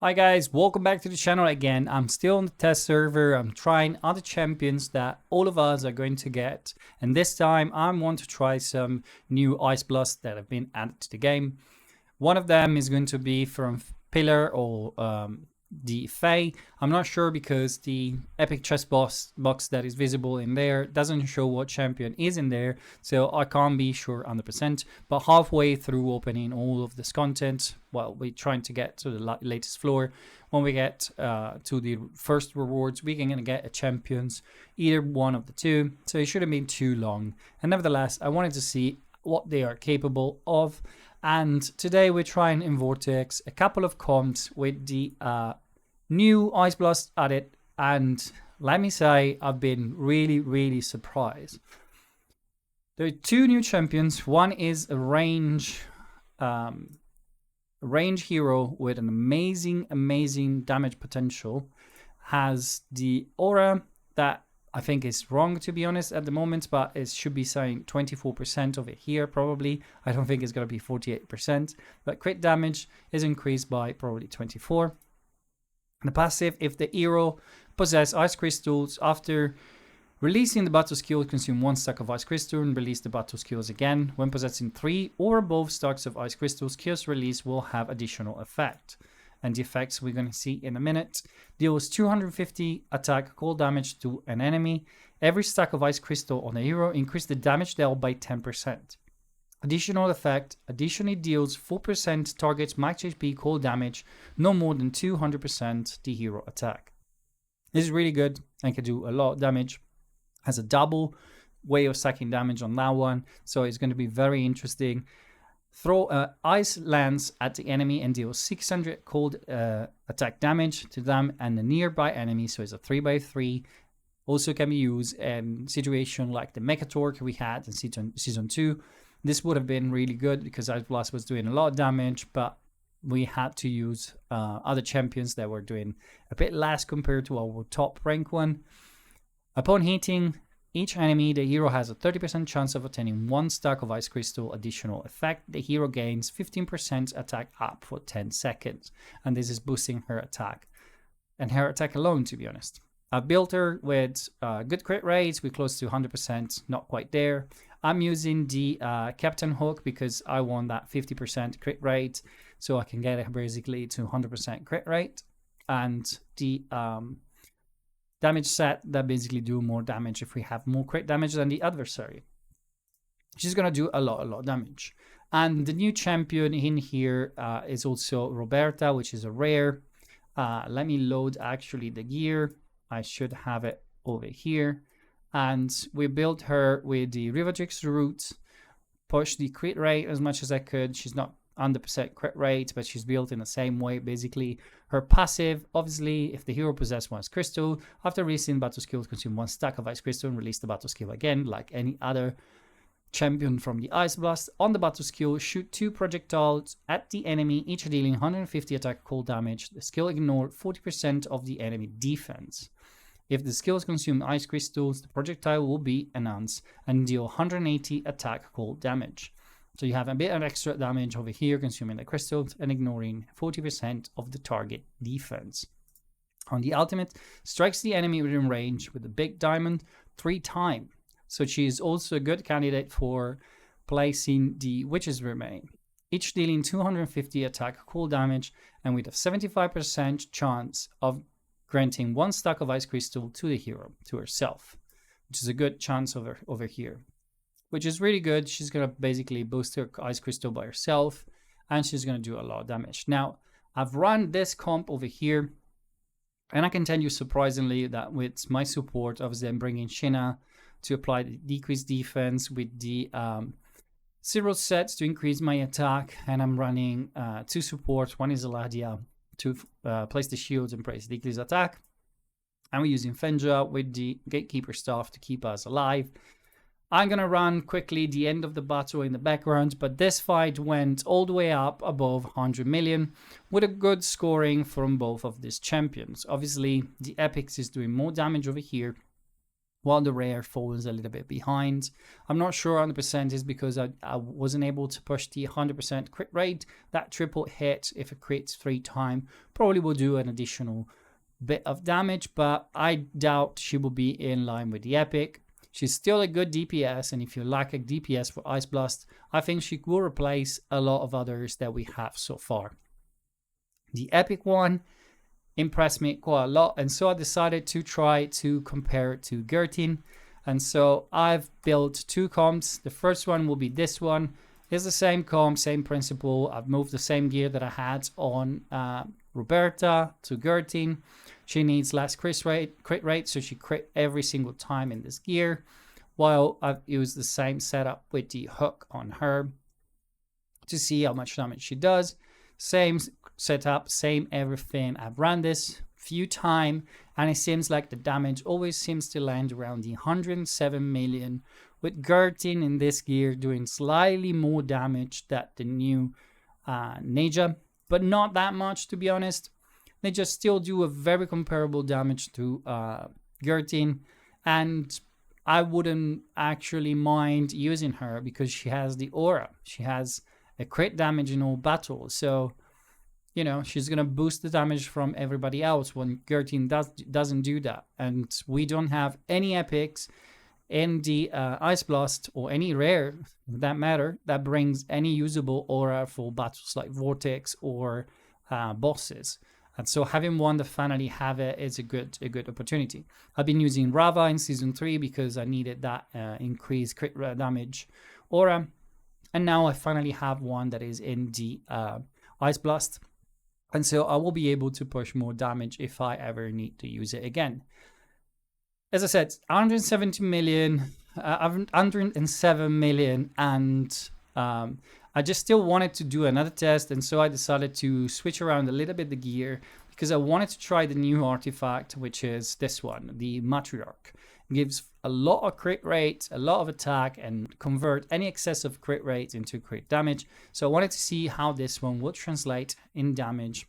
Hi guys, welcome back to the channel again. I'm still on the test server. I'm trying other champions that all of us are going to get. And this time I want to try some new Ice Blast that have been added to the game. One of them is going to be from Pillar or the Fae. I'm not sure because the epic chest box that is visible in there doesn't show what champion is in there, so I can't be sure 100%. But halfway through opening all of this content, well, we're trying to get to the latest floor. When we get to the first rewards, we can get a champions, either one of the two, so it shouldn't be too long. And nevertheless, I wanted to see what they are capable of. And today we're trying in Vortex a couple of comps with the new Ice Blast added, and let me say I've been really surprised. There are two new champions. One is a range hero with an amazing damage potential. Has the aura that I think is wrong, to be honest, at the moment, but it should be saying 24% of it here, probably. I don't think it's going to be 48%, but crit damage is increased by probably 24. And the passive, if the hero possesses ice crystals, after releasing the battle skill, consume 1 stack of ice crystal and release the battle skills again. When possessing 3 or above stacks of ice crystals, skills release will have additional effect. And the effects we're going to see in a minute. Deals 250 attack cold damage to an enemy. Every stack of ice crystal on a hero increase the damage dealt by 10%. Additional effect additionally deals 4% targets max HP cold damage, no more than 200% the hero attack. This is really good and can do a lot of damage. Has a double way of stacking damage on that one, so it's going to be very interesting. Throw ice lance at the enemy and deal 600 cold attack damage to them and the nearby enemy, so it's a 3x3. Also can be used in situation like the Mechatorque we had in season 2. This would have been really good because Ice Blast was doing a lot of damage, but we had to use other champions that were doing a bit less compared to our top rank one. Upon hitting each enemy, the hero has a 30% chance of attaining 1 stack of ice crystal additional effect. The hero gains 15% attack up for 10 seconds, and this is boosting her attack. And her attack alone, to be honest. I've built her with good crit rates. We're close to 100%, not quite there. I'm using the Captain Hook because I want that 50% crit rate, so I can get it basically to 100% crit rate. And the damage set that basically do more damage if we have more crit damage than the adversary. She's gonna do a lot of damage. And the new champion in here is also Roberta, which is a rare. Let me load actually the gear. I should have it over here. And we built her with the Rivatrix route, push the crit rate as much as I could. She's not 100% crit rate, but she's built in the same way. Basically, her passive, obviously, if the hero possesses 1 ice crystal, after releasing battle skill, consume 1 stack of ice crystal and release the battle skill again, like any other champion from the Ice Blast. On the battle skill, shoot 2 projectiles at the enemy, each dealing 150 attack cold damage. The skill ignores 40% of the enemy defense. If the skills consume ice crystals, the projectile will be enhanced and deal 180 attack cold damage. So you have a bit of extra damage over here, consuming the crystals and ignoring 40% of the target defense. On the ultimate, strikes the enemy within range with a big diamond 3 times. So she is also a good candidate for placing the Witch's Remain, each dealing 250 attack cold damage and with a 75% chance of granting 1 stack of ice crystal to the hero, to herself, which is a good chance over here. Which is really good. She's going to basically boost her ice crystal by herself, and she's going to do a lot of damage. Now, I've run this comp over here, and I can tell you surprisingly that with my support, obviously I'm bringing Shina to apply the decreased defense with the 0 sets to increase my attack, and I'm running 2 support. One is Eladia to place the shields and place decreased attack. And we're using Fenja with the Gatekeeper staff to keep us alive. I'm going to run quickly the end of the battle in the background, but this fight went all the way up above 100 million with a good scoring from both of these champions. Obviously, the Epics is doing more damage over here, while the rare falls a little bit behind. I'm not sure 100% is because I wasn't able to push the 100% crit rate. That triple hit, if it crits 3 times, probably will do an additional bit of damage, but I doubt she will be in line with the epic. She's still a good DPS, and if you lack a DPS for Ice Blast, I think she will replace a lot of others that we have so far. The epic one impressed me quite a lot, and so I decided to try to compare it to Gertin. And so I've built 2 comps. The first one will be this one. It's the same comp, same principle. I've moved the same gear that I had on Roberta to Gertin. She needs less crit rate, so she crit every single time in this gear, while I've used the same setup with the hook on her to see how much damage she does. Same setup, same everything. I've run this few times, and it seems like the damage always seems to land around the 107 million, with Gertin in this gear doing slightly more damage than the new Nedja, but not that much, to be honest. They just still do a very comparable damage to Gertin, and I wouldn't actually mind using her because she has the aura. She has a crit damage in all battles, so you know she's gonna boost the damage from everybody else when Gertin doesn't do that. And we don't have any epics in the Ice Blast or any rare, for that matter, that brings any usable aura for battles like Vortex or bosses. And so having one that finally have it is a good opportunity. I've been using Rava in season 3 because I needed that increased crit damage aura, and now I finally have one that is in the Ice Blast, and so I will be able to push more damage if I ever need to use it again. As I said, 170 million, 107 million, and I just still wanted to do another test, and so I decided to switch around a little bit the gear because I wanted to try the new artifact, which is this one, the Matriarch. It gives a lot of crit rate, a lot of attack, and convert any excessive crit rate into crit damage. So I wanted to see how this one would translate in damage,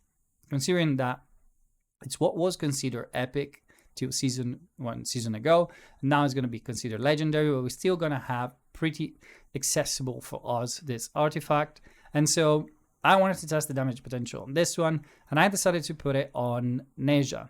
considering that it's what was considered epic till season 1 ago. Now it's going to be considered legendary, but we're still going to have pretty accessible for us this artifact. And so I wanted to test the damage potential on this one, and I decided to put it on Nedja.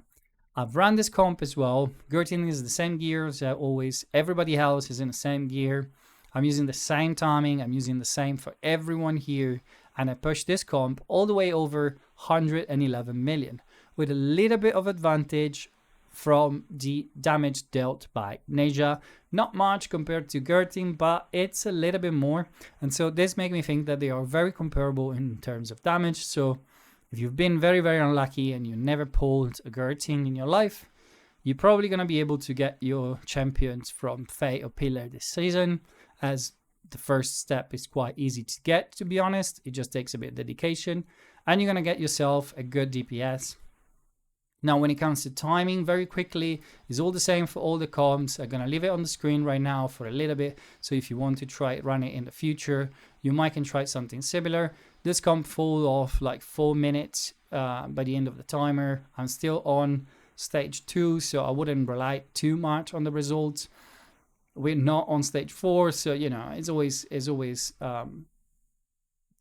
I've run this comp as well. Gertin is the same gear as always. Everybody else is in the same gear. I'm using the same timing. I'm using the same for everyone here. And I pushed this comp all the way over 111 million with a little bit of advantage from the damage dealt by Nedja. Not much compared to Gertin, but it's a little bit more. And so this makes me think that they are very comparable in terms of damage. So if you've been very, very unlucky and you never pulled a Gertin in your life, you're probably going to be able to get your champions from Fate or Pillar this season, as the first step is quite easy to get, to be honest. It just takes a bit of dedication, and you're going to get yourself a good DPS. Now, when it comes to timing, very quickly, it's all the same for all the comps. I'm going to leave it on the screen right now for a little bit. So if you want to try run it in the future, you might can try something similar. This comp fall off like 4 minutes by the end of the timer. I'm still on stage 2, so I wouldn't rely too much on the results. We're not on stage 4, so you know it's always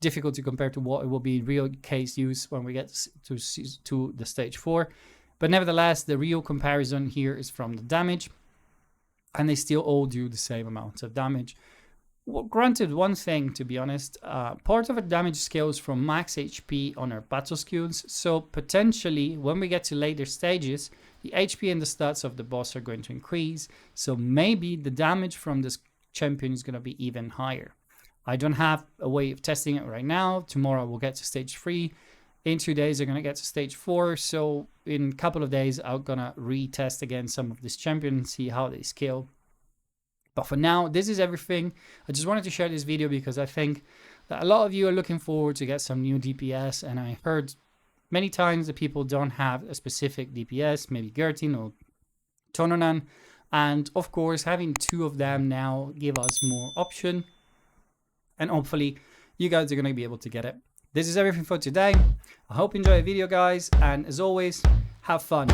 difficult to compare to what it will be real case use when we get to the stage 4. But nevertheless, the real comparison here is from the damage, and they still all do the same amount of damage. Well, granted, one thing, to be honest, part of the damage scales from max HP on our battle skills, so potentially when we get to later stages, the HP and the stats of the boss are going to increase, so maybe the damage from this champion is going to be even higher. I don't have a way of testing it right now. Tomorrow we'll get to stage 3. In 2 days, I'm going to get to stage 4. So in a couple of days, I'm going to retest again some of these champions, see how they scale. But for now, this is everything. I just wanted to share this video because I think that a lot of you are looking forward to get some new DPS. And I heard many times that people don't have a specific DPS, maybe Gertin or Tononan. And of course, having 2 of them now give us more option. And hopefully you guys are going to be able to get it. This is everything for today. I hope you enjoy the video, guys. And as always, have fun.